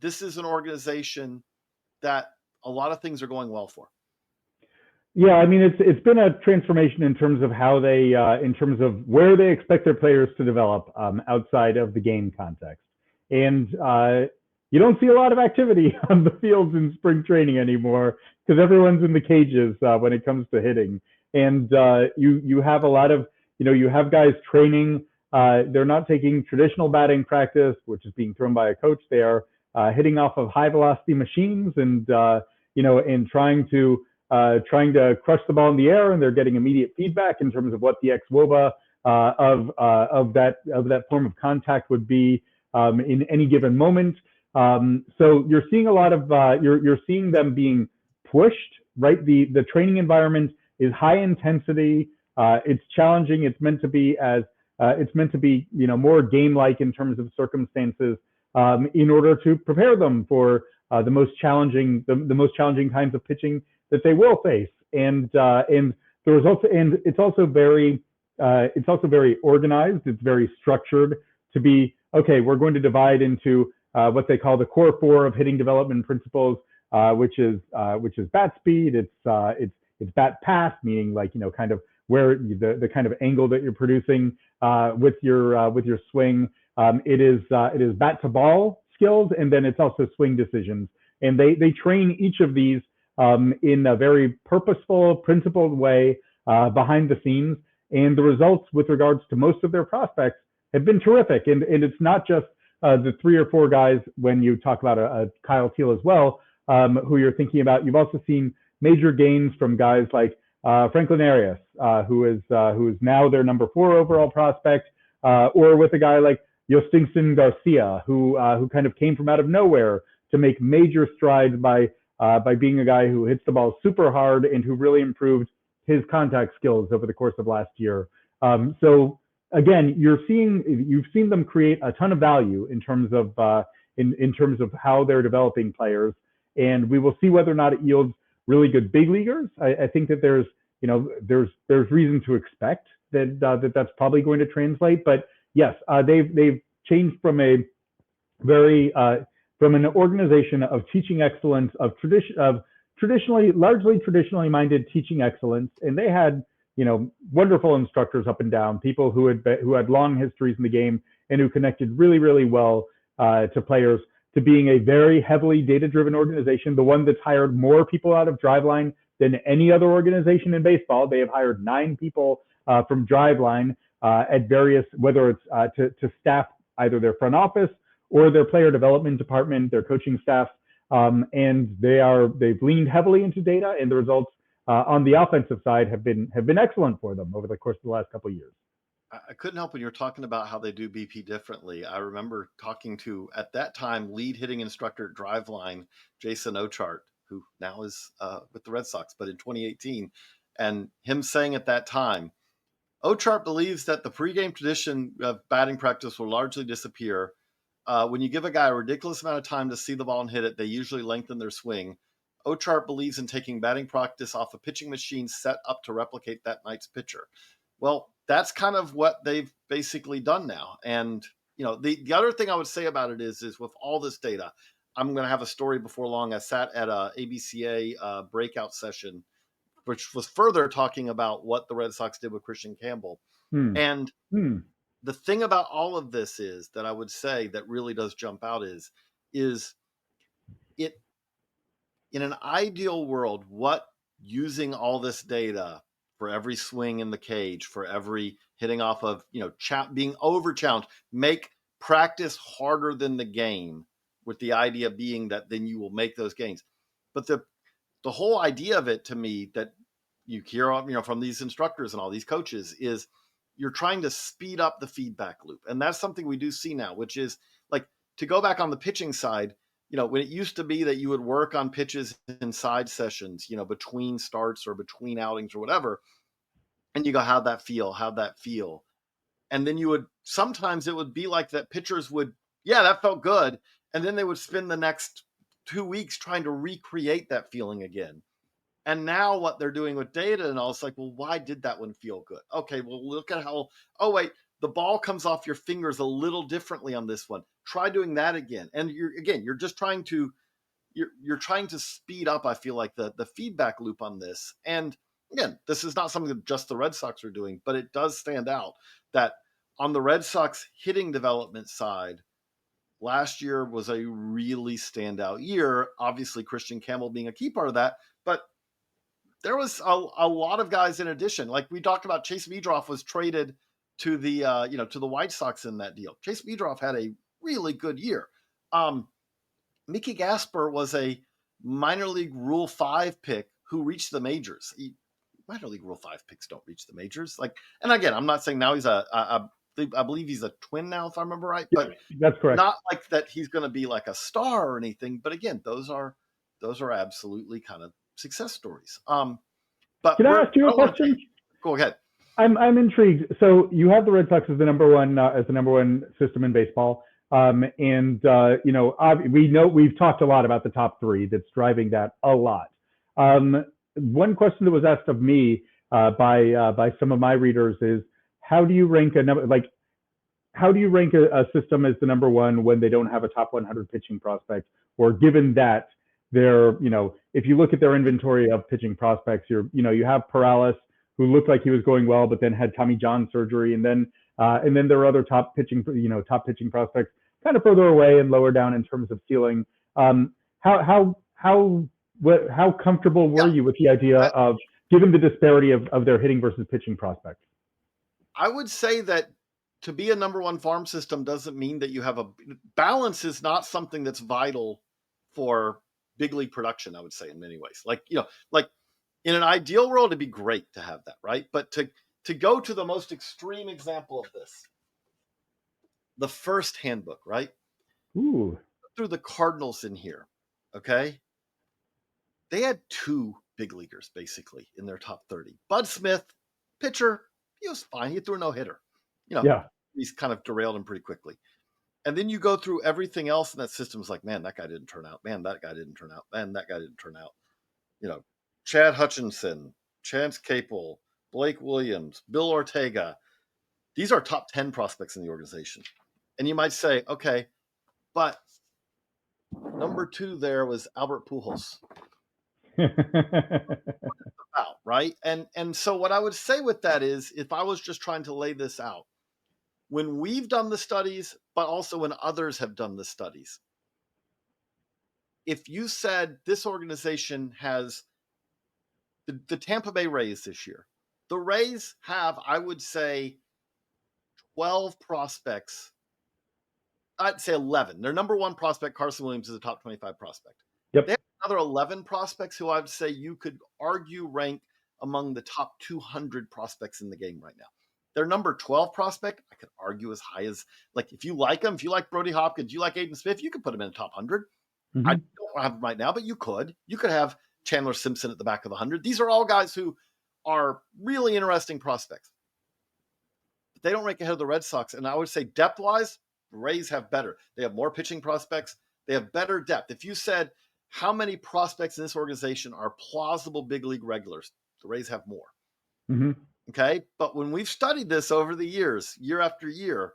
this is an organization that a lot of things are going well for. Yeah, I mean, it's been a transformation in terms of how they, in terms of where they expect their players to develop outside of the game context. And you don't see a lot of activity on the fields in spring training anymore because everyone's in the cages when it comes to hitting. And you have a lot of, you have guys training. They're not taking traditional batting practice, which is being thrown by a coach. They are hitting off of high velocity machines and, and trying to crush the ball in the air, and they're getting immediate feedback in terms of what the xwOBA of that form of contact would be in any given moment. So you're seeing a lot of you're seeing them being pushed, right? The training environment is high intensity. It's challenging. It's meant to be more game-like in terms of circumstances in order to prepare them for the most challenging kinds of pitching that they will face. and the results, and it's also very organized. It's very structured to be, okay, we're going to divide into what they call the core four of hitting development principles, which is bat speed. It's bat pass, meaning like, kind of where the kind of angle that you're producing with your swing. It is bat to ball skills, and then it's also swing decisions. And they train each of these in a very purposeful, principled way behind the scenes. And the results with regards to most of their prospects have been terrific. And it's not just the 3 or 4 guys when you talk about a Kyle Teel as well, who you're thinking about. You've also seen major gains from guys like Franklin Arias, who is now their number 4 overall prospect, or with a guy like Yostinson Garcia, who kind of came from out of nowhere to make major strides by being a guy who hits the ball super hard and who really improved his contact skills over the course of last year. So again, you've seen them create a ton of value in terms of how they're developing players, and we will see whether or not it yields really good big leaguers. I think that there's reason to expect that that's probably going to translate. But yes, they've changed from a very from an organization of teaching excellence, of largely traditionally minded teaching excellence, and they had wonderful instructors up and down, people who had long histories in the game and who connected really, really well to players, to being a very heavily data-driven organization, the one that's hired more people out of Driveline than any other organization in baseball. They have hired 9 people from Driveline at various, whether it's to staff either their front office or their player development department, their coaching staff, and they've leaned heavily into data, and the results on the offensive side have been excellent for them over the course of the last couple of years. I couldn't help when you're talking about how they do BP differently. I remember talking to, at that time, lead hitting instructor at Driveline, Jason Ochart, who now is with the Red Sox, but in 2018, and him saying at that time, Ochart believes that the pregame tradition of batting practice will largely disappear. When you give a guy a ridiculous amount of time to see the ball and hit it, they usually lengthen their swing. Ochart believes in taking batting practice off a pitching machine set up to replicate that night's pitcher. Well, that's kind of what they've basically done now. And, the other thing I would say about it is with all this data, I'm going to have a story before long. I sat at a ABCA breakout session, which was further talking about what the Red Sox did with Kristian Campbell. And the thing about all of this is that I would say that really does jump out is it, in an ideal world, what using all this data for every swing in the cage, for every hitting off of, being over challenged, make practice harder than the game, with the idea being that then you will make those gains. But the whole idea of it, to me, that you hear, from these instructors and all these coaches, is you're trying to speed up the feedback loop. And that's something we do see now, which is like, to go back on the pitching side, when it used to be that you would work on pitches in side sessions, between starts or between outings or whatever, and you go, how'd that feel? And then sometimes it would be like that pitchers would, yeah, that felt good. And then they would spend the next 2 weeks trying to recreate that feeling again. And now what they're doing with data and all, it's like, well, why did that one feel good? Okay, well, look at wait, the ball comes off your fingers a little differently on this one. Try doing that again. And you're just trying to, you're trying to speed up, I feel like, the feedback loop on this. And again, this is not something that just the Red Sox are doing, but it does stand out that on the Red Sox hitting development side, last year was a really standout year. Obviously, Kristian Campbell being a key part of that, but there was a lot of guys in addition. Like we talked about, Chase Meadroff was traded to the to the White Sox in that deal. Chase Meadroff had a really good year. Mickey Gasper was a minor league Rule 5 pick who reached the majors. Minor league Rule 5 picks don't reach the majors. And again, I'm not saying now he's I believe he's a Twin now, if I remember right. But that's correct. Not like that he's going to be like a star or anything. But again, those are absolutely kind of success stories. But can I ask you a question? Go ahead. I'm intrigued. So you have the Red Sox as the number one system in baseball, and we know we've talked a lot about the top 3 that's driving that a lot. one question that was asked of me by some of my readers is, how do you rank a number like how do you rank a system as the number one when they don't have a top 100 pitching prospect, or given that they're, if you look at their inventory of pitching prospects, you have Perales, who looked like he was going well, but then had Tommy John surgery, and then there are other top pitching prospects kind of further away and lower down in terms of ceiling. How comfortable were you with the idea of, given the disparity of their hitting versus pitching prospects? I would say that to be a number one farm system doesn't mean that you have a balance. Is not something that's vital for big league production, I would say, in many ways. Like in an ideal world, it'd be great to have that, right? But to go to the most extreme example of this, the first handbook, right? Ooh. Through the Cardinals in here, okay? They had 2 big leaguers basically in their top 30. Bud Smith, pitcher, he was fine. He threw a no-hitter. He's kind of derailed him pretty quickly. And then you go through everything else in that system. It's like, man, that guy didn't turn out. Man, that guy didn't turn out. Man, that guy didn't turn out. Chad Hutchinson, Chance Capel, Blake Williams, Bill Ortega. These are top 10 prospects in the organization. And you might say, okay, but number 2 there was Albert Pujols. About, right? And so what I would say with that is, if I was just trying to lay this out, when we've done the studies, but also when others have done the studies, if you said this organization has the Tampa Bay Rays this year, the Rays have, I would say, 12 prospects. I'd say 11. Their number 1 prospect, Carson Williams, is a top 25 prospect. Yep. They have another 11 prospects who I would say you could argue rank among the top 200 prospects in the game right now. Their number 12 prospect, I could argue as high as, like, if you like him, if you like Brody Hopkins, you like Aiden Smith, you could put him in the top 100. Mm-hmm. I don't have him right now, but you could. You could have Chandler Simpson at the back of the 100. These are all guys who are really interesting prospects. But they don't rank ahead of the Red Sox. And I would say depth-wise, the Rays have better. They have more pitching prospects. They have better depth. If you said, how many prospects in this organization are plausible big league regulars, the Rays have more. Mm-hmm. Okay? But when we've studied this over the years, year after year,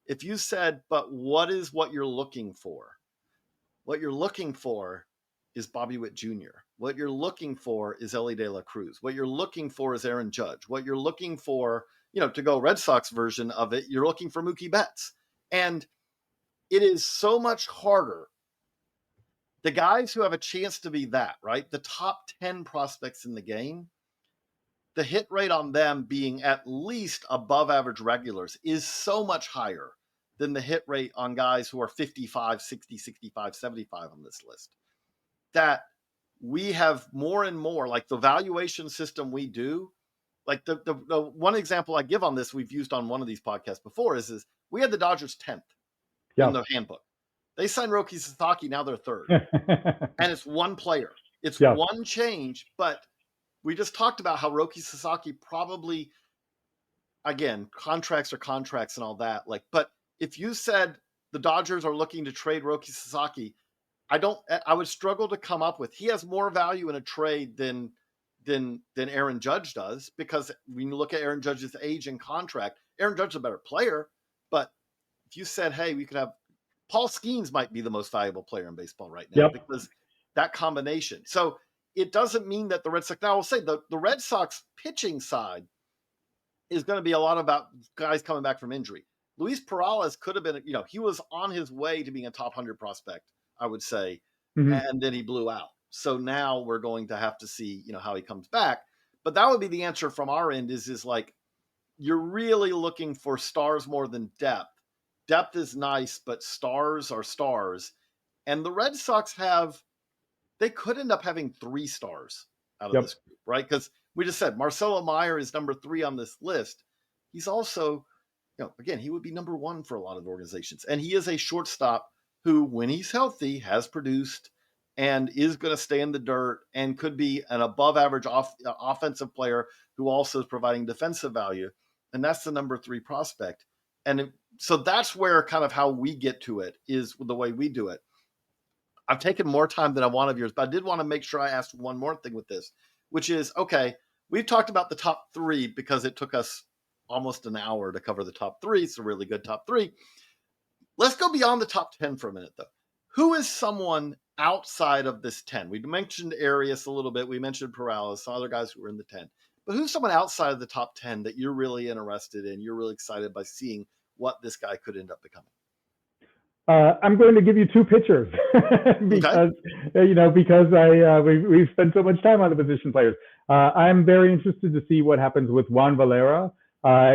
if you said, but what is what you're looking for? What you're looking for is Bobby Witt Jr. What you're looking for is Ellie De La Cruz. What you're looking for is Aaron Judge. What you're looking for, to go Red Sox version of it, you're looking for Mookie Betts. And it is so much harder. The guys who have a chance to be that, right? The top 10 prospects in the game, the hit rate on them being at least above average regulars is so much higher than the hit rate on guys who are 55, 60, 65, 75 on this list. That we have more and more, like the valuation system we do, like the one example I give on this, we've used on one of these podcasts before, is we had the Dodgers 10th in the handbook. They signed Roki Sasaki, now they're 3rd. And it's one player. It's one change, but we just talked about how Roki Sasaki probably, again, contracts are contracts and all that. But if you said the Dodgers are looking to trade Roki Sasaki, I would struggle to come up with, he has more value in a trade than Aaron Judge does, because when you look at Aaron Judge's age and contract, Aaron Judge is a better player. But if you said, hey, we could have Paul Skeens, might be the most valuable player in baseball right now, because that combination. So it doesn't mean that the Red Sox, now I will say the Red Sox pitching side is going to be a lot about guys coming back from injury. Luis Perales could have been, he was on his way to being a top 100 prospect, I would say, and then he blew out. So now we're going to have to see, how he comes back. But that would be the answer from our end is like, you're really looking for stars more than depth. Depth is nice, but stars are stars. And the Red Sox they could end up having 3 stars out of this group, right? Because we just said Marcelo Mayer is number 3 on this list. He's also, again, he would be number 1 for a lot of organizations. And he is a shortstop who, when he's healthy, has produced and is going to stay in the dirt and could be an above average offensive player who also is providing defensive value. And that's the number 3 prospect. And so that's where kind of how we get to it is the way we do it. I've taken more time than I want of yours, but I did want to make sure I asked one more thing with this, which is, okay, we've talked about the top three because it took us almost an hour to cover the top three. It's a really good top three. Let's go beyond the top 10 for a minute, though. Who is someone outside of this 10? We mentioned Arias a little bit. We mentioned Perales, some other guys who were in the 10. But who's someone outside of the top 10 that you're really interested in? You're really excited by seeing what this guy could end up becoming? I'm going to give you two pitchers because we've spent so much time on the position players. I'm very interested to see what happens with Juan Valera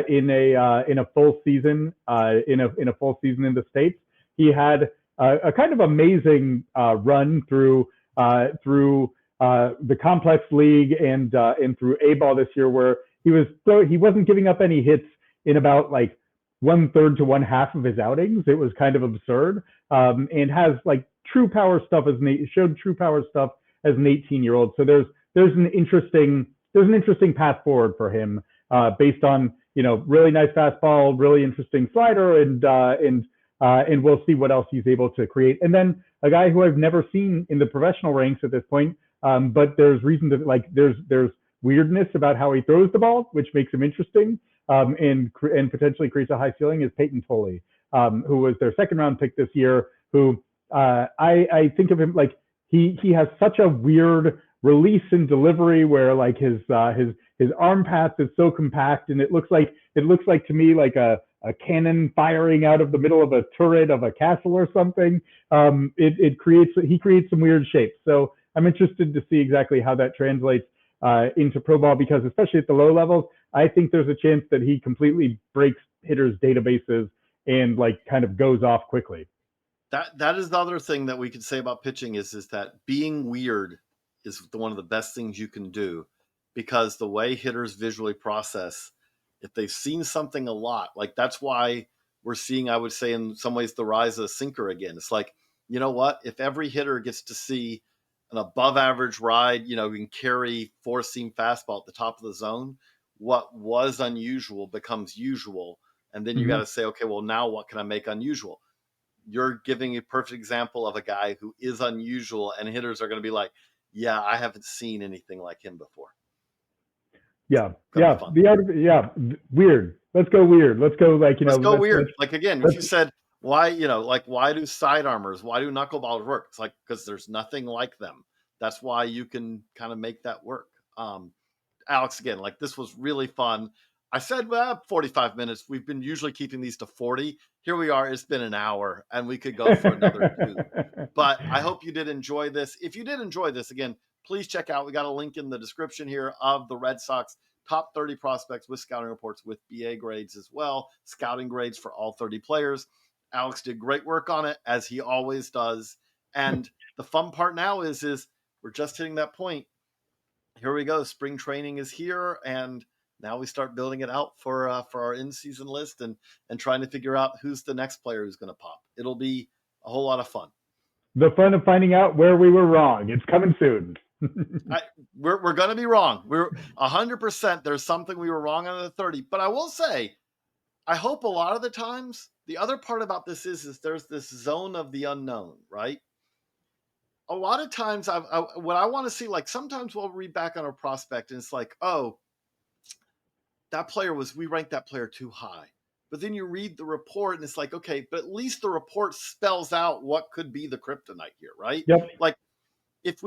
in a full season in a full season in the States. He had a kind of amazing run through the complex league and through A-ball this year, where he wasn't giving up any hits in about like 1/3 to 1/2 of his outings. It was kind of absurd, and has like true power stuff showed true power stuff as an 18-year-old. So there's an interesting path forward for him based on really nice fastball, really interesting slider, and we'll see what else he's able to create. And then a guy who I've never seen in the professional ranks at this point, but there's reason to like there's weirdness about how he throws the ball, which makes him interesting. And potentially creates a high ceiling, is Peyton Tolley, who was their second round pick this year, who I think of him like he has such a weird release and delivery where like his arm path is so compact, and it looks like to me like a cannon firing out of the middle of a turret of a castle or something. He creates some weird shapes. So I'm interested to see exactly how that translates into pro ball, because especially at the low levels, I think there's a chance that he completely breaks hitters' databases and like kind of goes off quickly. That is the other thing that we could say about pitching is that being weird is one of the best things you can do, because the way hitters visually process, if they've seen something a lot, like that's why we're seeing, I would say in some ways, the rise of the sinker again. It's like, you know what? If every hitter gets to see an above average ride, can carry four-seam fastball at the top of the zone, what was unusual becomes usual. And then you got to say, okay, well, now what can I make unusual? You're giving a perfect example of a guy who is unusual, and hitters are going to be like, yeah, I haven't seen anything like him before. Weird. Let's go weird. Let's go let's go weird. Like again, if you said why do sidearmers, why do knuckleballers work? It's like because there's nothing like them. That's why you can kind of make that work. Alex, again, like this was really fun. I said 45 minutes. We've been usually keeping these to 40. Here we are. It's been an hour, and we could go for another 2. But I hope you did enjoy this. If you did enjoy this, again, please check out. We got a link in the description here of the Red Sox top 30 prospects with scouting reports with BA grades as well, scouting grades for all 30 players. Alex did great work on it, as he always does. And the fun part now is we're just hitting that point. Here we go. Spring training is here, and now we start building it out for our in-season list and trying to figure out who's the next player who's going to pop. It'll be a whole lot of fun. The fun of finding out where we were wrong. It's coming soon. We're going to be wrong. We're 100%. There's something we were wrong on the 30. But I will say, I hope a lot of the times, the other part about this is there's this zone of the unknown, right? A lot of times, what I want to see, like sometimes we'll read back on a prospect and it's like, oh, we ranked that player too high. But then you read the report and it's like, okay, but at least the report spells out what could be the kryptonite here, right? Yep. Like if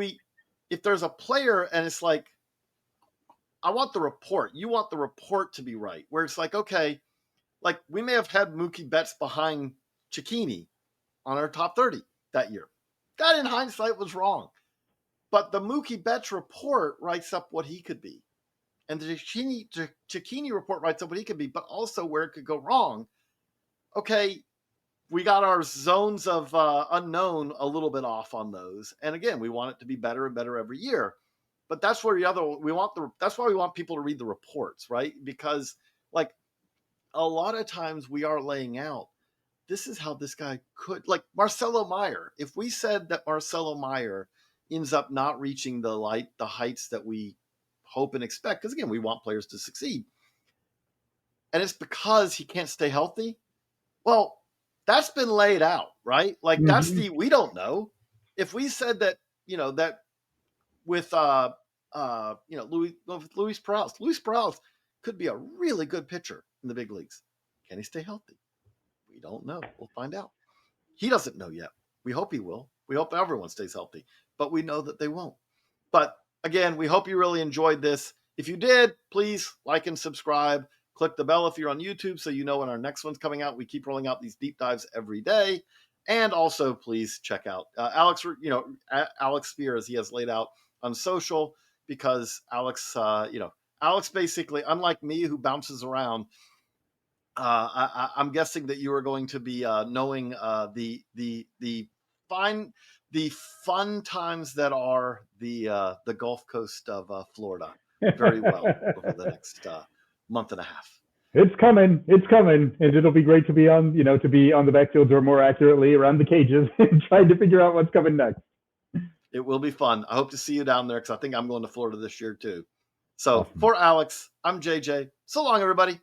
there's a player and it's like, I want the report. You want the report to be right. Where it's like, okay, like we may have had Mookie Betts behind Cicchini on our top 30 that year. That in hindsight was wrong. But the Mookie Betts report writes up what he could be. And the Cicchini report writes up what he could be, but also where it could go wrong. Okay, we got our zones of unknown a little bit off on those. And again, we want it to be better and better every year. But that's where that's why we want people to read the reports, right? Because like a lot of times we are laying out, this is how this guy could, like Marcelo Mayer. If we said that Marcelo Mayer ends up not reaching the heights that we hope and expect, because again, we want players to succeed, and it's because he can't stay healthy. Well, that's been laid out, right? Like that's we don't know. if we said that, that with Luis Perales could be a really good pitcher in the big leagues. Can he stay healthy? We don't know. We'll find out. He doesn't know yet. We hope he will. We hope everyone stays healthy, but we know that they won't. But again, we hope you really enjoyed this. If you did, please like and subscribe. Click the bell if you're on YouTube so you know when our next one's coming out. We keep rolling out these deep dives every day. And also, please check out Alex Speier, as he has laid out on social, because Alex basically, unlike me, who bounces around, I'm guessing that you are going to be knowing the fun times that are the Gulf Coast of Florida very well over the next month and a half. It's coming, and it'll be great to be on the backfield, or more accurately, around the cages, and trying to figure out what's coming next. It will be fun. I hope to see you down there, because I think I'm going to Florida this year too. So awesome. For Alex, I'm JJ. So long, everybody.